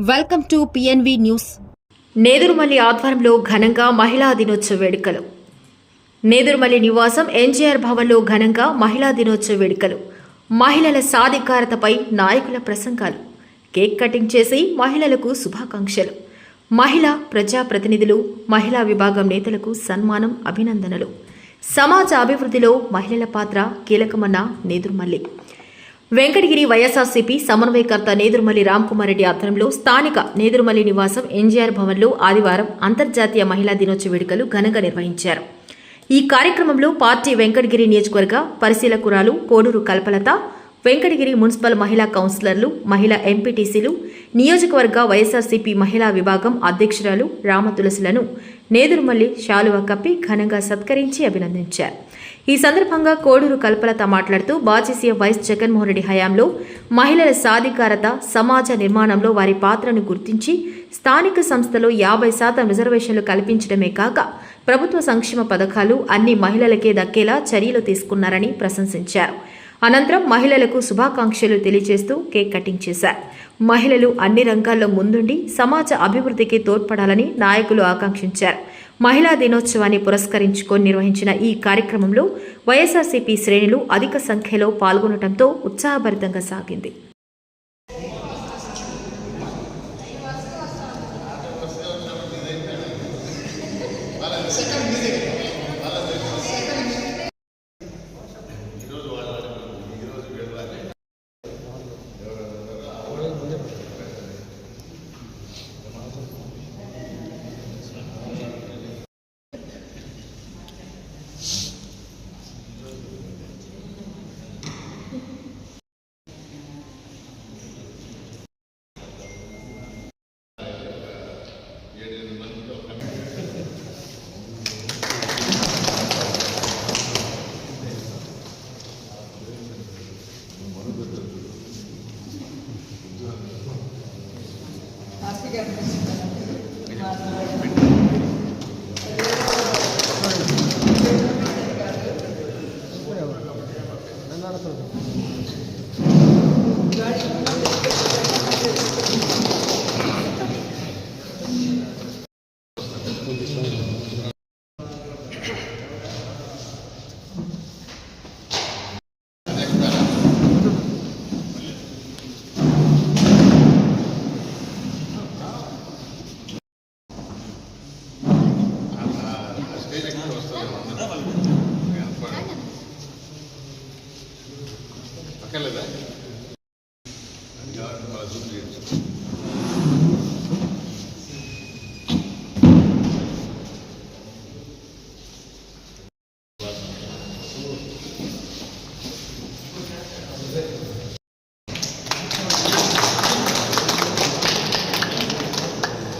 Welcome to PNV news. Nedurumalli ఆధ్వర్యంలో ఘనంగా మహిళా దినోత్సవ వేడుకలు. నేదురుమల్లి నివాసం NGR భవన్లో ఘనంగా మహిళా దినోత్సవ వేడుకలు. మహిళల సాధికారతపై నాయకుల ప్రసంగాలు, కేక్ కటింగ్ చేసి మహిళలకు శుభాకాంక్షలు. మహిళా ప్రజాప్రతినిధులు, మహిళా విభాగం నేతలకు సన్మానం, అభినందనలు. సమాజ అభివృద్ధిలో మహిళల పాత్ర కీలకమన్న నేదురుమల్లి. వెంకటగిరి వైఎస్ఆర్సీపీ సమన్వయకర్త నేదురుమల్లి రామ్కుమార్ రెడ్డి ఆధ్వర్యంలో స్థానిక నేదురుమల్లి నివాసం NGR భవన్లో ఆదివారం అంతర్జాతీయ మహిళా దినోత్సవ వేడుకలు ఘనంగా నిర్వహించారు. ఈ కార్యక్రమంలో పార్టీ వెంకటగిరి నియోజకవర్గ పరిశీలకురాలు కోడూరు కల్పలత, వెంకటగిరి మున్సిపల్ మహిళా కౌన్సిలర్లు, మహిళా ఎంపీటీసీలు, నియోజకవర్గ వైఎస్ఆర్సీపీ మహిళా విభాగం అధ్యక్షురాలు రామతులసిలను నేదురుమల్లి శాలువా కప్పి ఘనంగా సత్కరించి అభినందించారు. ఈ సందర్భంగా కోడూరు కల్పలత మాట్లాడుతూ బాజీసీఎం వైఎస్ జగన్మోహన్ రెడ్డి హయాంలో మహిళల సాధికారత, సమాజ నిర్మాణంలో వారి పాత్రను గుర్తించి స్థానిక సంస్థలో 50% రిజర్వేషన్లు కల్పించడమే కాక ప్రభుత్వ సంక్షేమ పథకాలు అన్ని మహిళలకే దక్కేలా చర్యలు తీసుకున్నారని ప్రశంసించారు. అనంతరం మహిళలకు శుభాకాంక్షలు తెలియజేస్తూ కేక్ కటింగ్ చేశారు. మహిళలు అన్ని రంగాల్లో ముందుండి సమాజ అభివృద్ధికి తోడ్పడాలని నాయకులు ఆకాంక్షించారు. మహిళా దినోత్సవాన్ని పురస్కరించుకొని నిర్వహించిన ఈ కార్యక్రమంలో వైఎస్ఆర్సీపీ శ్రేణులు అధిక సంఖ్యలో పాల్గొనడంతో ఉత్సాహభరితంగా సాగింది.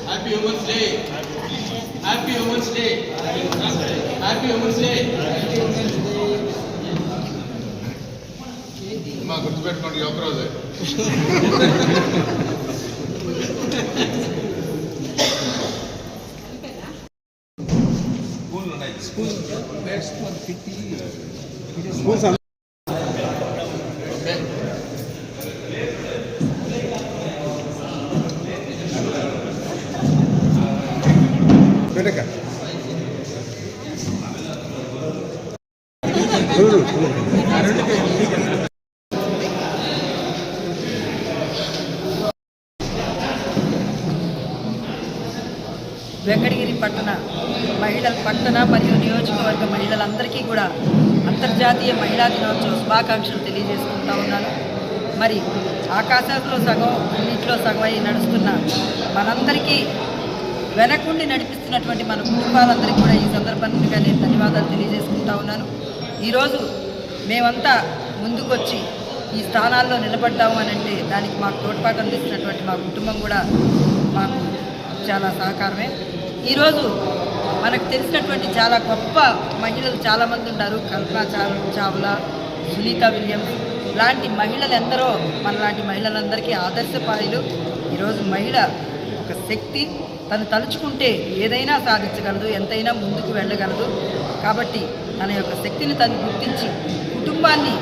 Happy Women's Day. Happy Women's Day. Happy Women's Day. మా గుర్తుపెట్టుకోండి ఒక రోజే. స్కూల్ వెంకటగిరి పట్టణ మరియు నియోజకవర్గ మహిళలందరికీ కూడా అంతర్జాతీయ మహిళా దినోత్సవ శుభాకాంక్షలు తెలియజేసుకుంటా ఉన్నాను. మరి ఆకాశంలో సగం అన్నింటిలో సగం అయి నడుస్తున్న మనందరికీ వెనకుండి నడిపిస్తున్నటువంటి మన కుటుంబాలందరికీ కూడా ఈ సందర్భంగా నేను ధన్యవాదాలు తెలియజేసుకుంటా ఉన్నాను. ఈరోజు మేమంతా ముందుకొచ్చి ఈ స్థానాల్లో నిలబడ్డాము అని అంటే దానికి మాకు తోడ్పాటు అందిస్తున్నటువంటి మా కుటుంబం కూడా మాకు చాలా సహకారమే. ఈరోజు మనకు తెలిసినటువంటి చాలా గొప్ప మహిళలు చాలామంది ఉన్నారు. కల్పనా చావ్లా, సునీతా విలియమ్స్ లాంటి మహిళలు ఎందరో మనలాంటి మహిళలందరికీ ఆదర్శపాయలు. ఈరోజు మహిళ ఒక శక్తి, తను తలుచుకుంటే ఏదైనా సాధించగలదు, ఎంతైనా ముందుకు వెళ్ళగలదు. కాబట్టి తన యొక్క శక్తిని తను గుర్తించి కుటుంబాన్ని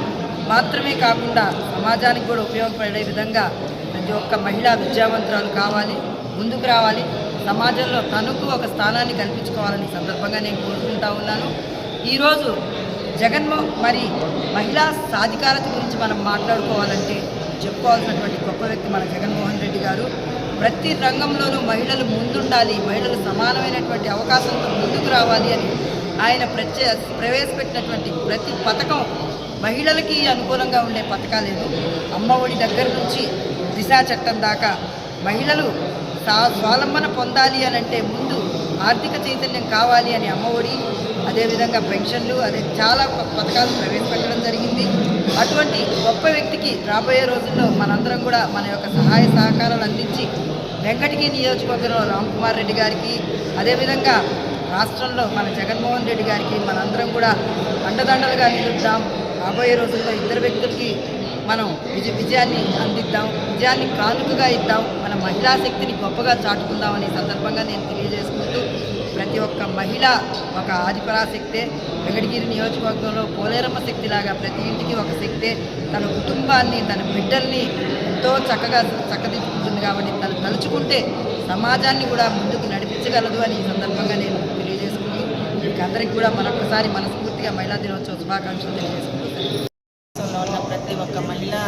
మాత్రమే కాకుండా సమాజానికి కూడా ఉపయోగపడే విధంగా ప్రతి ఒక్క మహిళ విద్యావంతురాలు కావాలి, ముందుకు రావాలి, సమాజంలో తనకు ఒక స్థానాన్ని కల్పించుకోవాలని సందర్భంగా నేను కోరుకుంటా ఉన్నాను. ఈరోజు మరి మహిళా సాధికారత గురించి మనం మాట్లాడుకోవాలంటే చెప్పుకోవాల్సినటువంటి గొప్ప వ్యక్తి మన జగన్మోహన్ రెడ్డి గారు. ప్రతి రంగంలోనూ మహిళలు ముందుండాలి, మహిళలు సమానమైనటువంటి అవకాశంతో ముందుకు రావాలి అని ఆయన ప్రవేశపెట్టినటువంటి ప్రతి పథకం మహిళలకి అనుకూలంగా ఉండే పథకాలేదు. అమ్మఒడి దగ్గర నుంచి దిశా చట్టం దాకా మహిళలు స్వావలంబన పొందాలి అని అంటే ముందు ఆర్థిక చైతన్యం కావాలి అని అమ్మఒడి, అదేవిధంగా పెన్షన్లు, చాలా పథకాలు ప్రవేశపెట్టడం జరిగింది. అటువంటి గొప్ప వ్యక్తికి రాబోయే రోజుల్లో మనందరం కూడా మన యొక్క సహాయ సహకారాలు అందించి వెంకటగిరి నియోజకవర్గంలో రామ్కుమార్ రెడ్డి గారికి, అదేవిధంగా రాష్ట్రంలో మన జగన్మోహన్ రెడ్డి గారికి మనందరం కూడా అండదండలుగా నిలుద్దాం. రాబోయే రోజుల్లో ఇద్దరు వ్యక్తులకి మనం విజయాన్ని అందిద్దాం, విజయాన్ని కానుకగా ఇద్దాం, మన మహిళా శక్తిని గొప్పగా చాటుకుందామనే సందర్భంగా నేను తెలియజేసుకుంటూ ప్రతి ఒక్క మహిళ ఒక ఆదిపరాశక్తే. వెంకటగిరి నియోజకవర్గంలో పోలేరమ్మ శక్తిలాగా ప్రతి ఇంటికి ఒక శక్తే. తన కుటుంబాన్ని, తన బిడ్డల్ని ఎంతో చక్కగా చక్కదిద్దుకుంటుంది. కాబట్టి తను తలుచుకుంటే సమాజాన్ని కూడా ముందుకు నడిపించగలదు అని ఈ సందర్భంగా నేను తెలియజేసుకుంటూ మీకు అందరికీ కూడా మరొకసారి మనస్ఫూర్తిగా మహిళా దినోత్సవ శుభాకాంక్షలు తెలియజేసుకుంటాను. ఉన్న ప్రతి ఒక్క మహిళా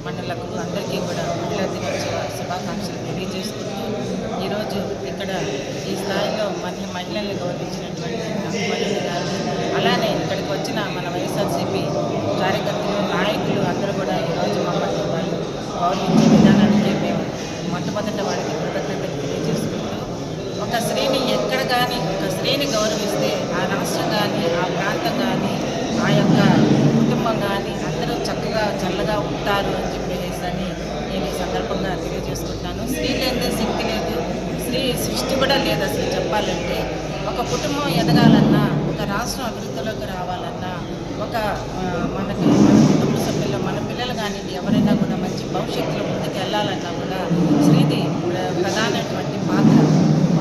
మండలకు అందరికీ కూడా మహిళా దినోత్సవ శుభాకాంక్షలు తెలియజేసుకుంటూ ఈరోజు ఇక్కడ ఈ స్థాయిలో మహిళల్ని గౌరవించినటువంటి మహిళలు గారు, అలానే ఇక్కడికి వచ్చిన మన వైఎస్ఆర్సీపీ కార్యకర్తలు, నాయకులు అందరూ కూడా ఈరోజు మమ్మల్ని వాళ్ళు గౌరవించే విధానానికి మేము మొట్టమొదట వారికి కృతజ్ఞతలు తెలియజేసుకుంటూ, ఒక స్త్రీని ఎక్కడ కానీ ఒక స్త్రీని గౌరవిస్తే ఆ రాష్ట్రం కానీ, ఆ ప్రాంతం కానీ, ఆ యొక్క కుటుంబం కానీ అందరూ చక్కగా చల్లగా ఉంటారు అని చెప్పేసి అని నేను ఈ సందర్భంగా తెలియజేసుకుంటున్నాను. స్త్రీ లేదే శక్తి లేదు, స్త్రీ సృష్టి కూడా లేదు. అసలు చెప్పాలంటే ఒక కుటుంబం ఎదగాలన్నా, ఒక రాష్ట్రం అభివృద్ధిలోకి రావాలన్నా, మన కుటుంబ సభ్యులు, మన పిల్లలు కానీ ఎవరైనా కూడా మంచి భవిష్యత్తులో ముందుకు వెళ్ళాలన్నా కూడా స్త్రీది ప్రధానమైనటువంటి పాత్ర.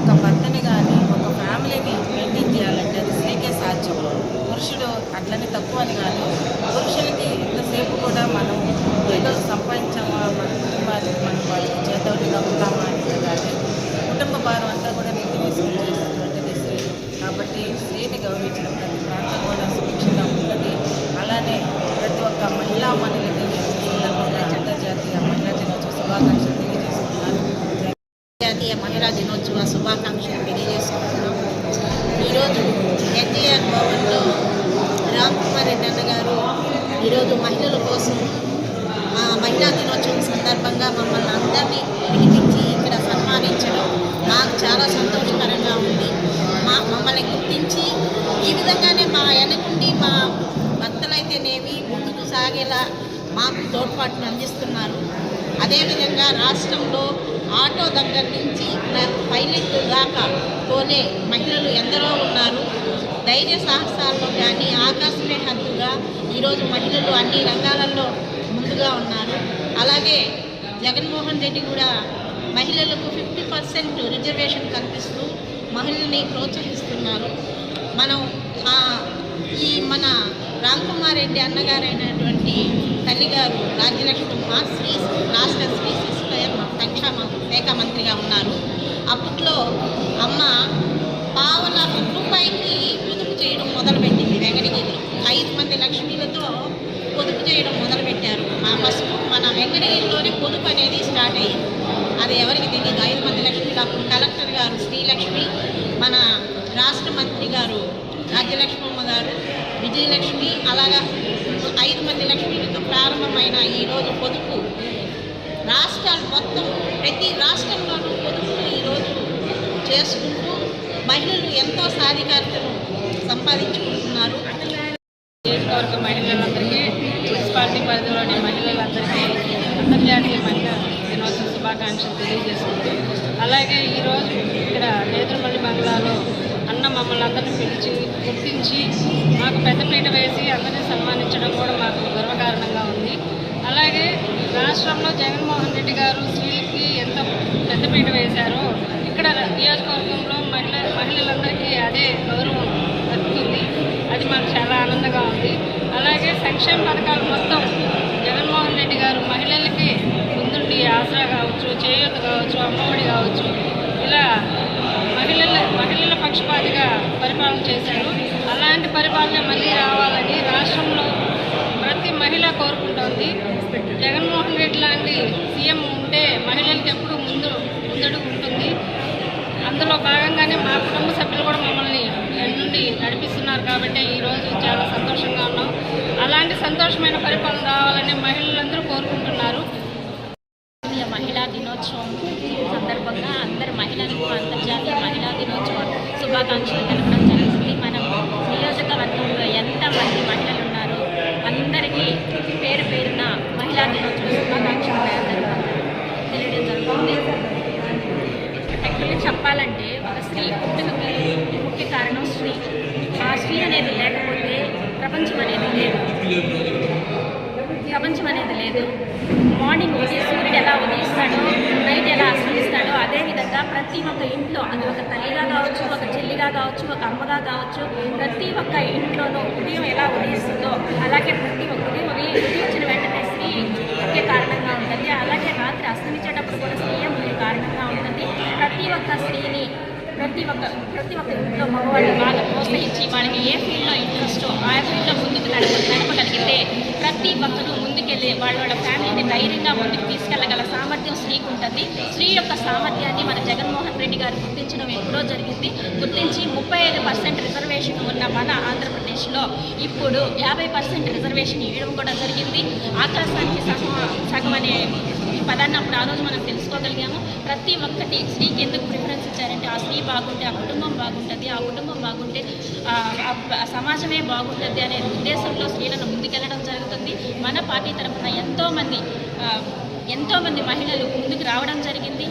ఒక భర్తని కానీ ఒక ఫ్యామిలీని మెయింటైన్ చేయాలంటే అది స్త్రీకే సాధ్యం. పురుషుడు అట్లని తక్కువ అని కాదు, పురుషులకి ఎంతసేపు కూడా మనం ఏదో సంపాదించామా, మన కుటుంబానికి మనం వాళ్ళకి చేతోటిగా ఉంటామా అనేది కాదు. కుటుంబ భారం అంతా కూడా నెత్తివేసుకుని చేసేటువంటిది స్త్రీ. కాబట్టి స్త్రీని గౌరవించిన ప్రతి ప్రాంతం కూడా సుభిక్షంగా ఉంటుంది. అలానే ప్రతి ఒక్క మహిళా మహిళలకి సందర్భంగా అంతర్జాతీయ మహిళా దినోత్సవ శుభాకాంక్షలు తెలియజేస్తున్నాను. జాతీయ మహిళా దినోత్సవ శుభాకాంక్షలు తెలియజేసుకుంటున్నాం. ఈరోజు ఎన్టీఆర్ భవన్లో రామ్కుమార్ రెడ్డి అన్న గారు ఈరోజు మహిళల కోసం మహిళా దినోత్సవం సందర్భంగా మమ్మల్ని అందరినీ పిలిపించి ఇక్కడ సన్మానించడం మాకు చాలా సంతోషకరంగా ఉంది. మమ్మల్ని గుర్తించి ఈ విధంగానే మా వెనకుండి మా భర్తలైతేనేమి ముందుకు సాగేలా మాకు తోడ్పాటును అందిస్తున్నారు. అదేవిధంగా రాష్ట్రంలో ఆటో దగ్గర నుంచి పైలట్ దాకా తోలే మహిళలు ఎందరో ఉన్నారు. ధైర్య సాహసాల్లో కానీ ఆకాశమే హద్దుగా ఈరోజు మహిళలు అన్ని రంగాలలో ముందుగా ఉన్నారు. అలాగే జగన్మోహన్ రెడ్డి కూడా మహిళలకు 50% రిజర్వేషన్ కల్పిస్తూ మహిళల్ని ప్రోత్సహిస్తున్నారు. మనం మన రామ్కుమార్ రెడ్డి అన్నగారైనటువంటి తల్లిగారు రాజ్యలక్ష్మమ్మ రాష్ట్ర స్త్రీ శిశు సంక్షేమ శాఖ మంత్రిగా ఉన్నారు. అప్పట్లో అమ్మ పావుల రూపాయికి పొదుపు చేయడం మొదలుపెట్టింది. వెంకటగిరిలో 5 మంది లక్ష్మీలతో పొదుపు చేయడం మొదలుపెట్టారు. ఫస్ట్ మన వెంకటగిరిలోనే పొదుపు అనేది స్టార్ట్ అయ్యింది. అది ఎవరికి తెలియదు. 5 మంది లక్ష్మీలు అప్పుడు కలెక్టర్ గారు శ్రీలక్ష్మి, మన రాష్ట్ర మంత్రి గారు రాజ్యలక్ష్మమ్మ గారు, విజయలక్ష్మి, అలాగా 5 మంది లక్ష్మీలతో ప్రారంభమైన ఈరోజు పొదుపు రాష్ట్రాలు మొత్తం ప్రతి రాష్ట్రంలోనూ పొదుపును ఈరోజు చేసుకుంటూ మహిళలు ఎంతో సాధికారతను సంపాదించుకుంటున్నారు. నియోజకవర్గ మహిళలందరికీ, మున్సిపాలిటీ పరిధిలోని మహిళలందరికీ అంతర్జాతీయ మహిళా దినోత్సవ శుభాకాంక్షలు తెలియజేస్తుంది. అలాగే ఈరోజు ఇక్కడ నేదురుమల్లి బంగ్లాలో అన్న మమ్మల్ని అందరినీ పిలిచి గుర్తించి మాకు పెద్దపీట వేసి అందరినీ సన్మానించడం కూడా మాకు గర్వకారణంగా ఉంది. అలాగే రాష్ట్రంలో జగన్మోహన్ రెడ్డి గారు స్త్రీలకి ఎంత పెద్దపీట వేశారో ఇక్కడ నియోజకవర్గంలో మహిళలందరికీ అదే గౌరవం దక్కుతుంది. అది మాకు చాలా ఆనందంగా ఉంది. అలాగే సంక్షేమ పథకాలు మొత్తం జగన్మోహన్ రెడ్డి గారు మహిళలకి ముందుండి ఆసరా కావచ్చు, చేయూత కావచ్చు, అమ్మఒడి కావచ్చు, ఇలా మహిళల పక్షపాతిగా పరిపాలన చేశారు. అలాంటి పరిపాలన మళ్ళీ రావాలని రాష్ట్రంలో ప్రతి మహిళ కోరుకుంటోంది. జగన్మోహన్ రెడ్డి లాంటి సీఎం ఉంటే మహిళలకు ఎప్పుడు ముందడుగు ఉంటుంది. అందులో భాగంగానే మా కుటుంబ సభ్యులు కూడా మమ్మల్ని నుండి నడిపిస్తున్నారు కాబట్టి ఈరోజు చాలా సంతోషంగా ఉన్నాం. అలాంటి సంతోషమైన పరిపాలన రావాలని మహిళలందరూ కోరుకుంటున్నారు. మహిళా దినోత్సవం సందర్భంగా అందరు మహిళలకు అంతర్జాతీయ మహిళా దినోత్సవం శుభాకాంక్షలు తెలపడం జరుగుతుంది. మనం నియోజకవర్గంలో ఎంతమంది మహిళలు ఉన్నారో అందరికీ పేరు పేరున మహిళా దినోత్సవ శుభాకాంక్షలు తెలియడం జరుగుతుంది. యాక్చువల్లీ చెప్పాలంటే ఒక స్త్రీ పుట్టుకకి ముఖ్య కారణం స్త్రీ. ఆ స్త్రీ అనేది లేకపోతే ప్రపంచం అనేది లేదు. మార్నింగ్ సూర్యుడు ఎలా ఉదయిస్తాడో, నైట్ ఎలా అస్తమిస్తాడో, అదేవిధంగా ప్రతి ఒక్క ఇంట్లో, అది ఒక తల్లిగా కావచ్చు, ఒక చెల్లిగా కావచ్చు, ఒక అమ్మగా కావచ్చు, ప్రతి ఒక్క ఇంట్లోనూ ఉదయం ఎలా ఉదయిస్తుందో అలాగే ప్రతి ఒక్క ఉదయించిన వెంటనే స్త్రీ ముఖ్య కారణంగా ఉంటుంది. అలాగే రాత్రి అస్తమించేటప్పుడు కూడా స్త్రీయే ముఖ్య కారణంగా ఉంటుంది. ప్రతి ఒక్క స్త్రీని ప్రతి ఒక్క ఇంట్లో మగవాళ్ళు బాగా ప్రోత్సహించి వాళ్ళకి ఏ ఫీల్డ్లో ఇంట్రెస్టో ఆ ఫీల్డ్లో ముందుకు నడపగలిగితే ప్రతి ఒక్కరూ ముందుకెళ్ళి వాళ్ళ ఫ్యామిలీని ధైర్యంగా ముందుకు తీసుకెళ్లగల సామర్థ్యం స్త్రీకి ఉంటుంది. స్త్రీ యొక్క సామర్థ్యాన్ని మన జగన్మోహన్ రెడ్డి గారు గుర్తించడం ఎప్పుడో జరిగింది. గుర్తించి 35% రిజర్వేషన్ ఉన్న మన ఆంధ్రప్రదేశ్లో ఇప్పుడు 50% రిజర్వేషన్ ఇవ్వడం కూడా జరిగింది. ఆకాశానికి సగం అనే పదాన్ని అప్పుడు ఆ రోజు మనం తెలుసుకోగలిగాము. ప్రతి ఒక్కటి స్త్రీకి ఎందుకు ప్రిఫరెన్స్ ఇచ్చారంటే ఆ స్త్రీ బాగుంటే ఆ కుటుంబం బాగుంటుంది, ఆ కుటుంబం బాగుంటే ఆ సమాజమే బాగుంటుంది అనే ఉద్దేశంలో స్త్రీలను ముందుకెళ్ళడం జరుగుతుంది. మన పార్టీ తరఫున ఎంతోమంది మహిళలు ముందుకు రావడం జరిగింది.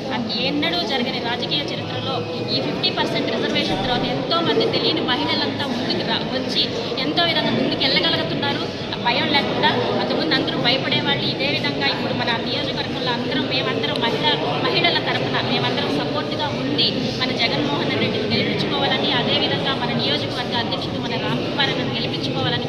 ఎన్నడూ జరగని రాజకీయ చరిత్రలో ఈ 50% రిజర్వేషన్ తర్వాత ఎంతోమంది తెలియని మహిళలంతా ముందుకు వచ్చి ఎంతో విధంగా ముందుకు వెళ్ళగలుగుతున్నారు. భయం లేకుండా. అంతకుముందు అందరూ భయపడేవాళ్ళు. ఇదే విధంగా ఇప్పుడు మన నియోజకవర్గంలో మేమందరం మహిళల తరఫున మేమందరం సపోర్ట్గా ఉండి మన జగన్మోహన్ రెడ్డిని గెలిపించుకోవాలని, అదేవిధంగా మన నియోజకవర్గ అధ్యక్షుడు మన రామ్ కుమార్ గెలిపించుకోవాలని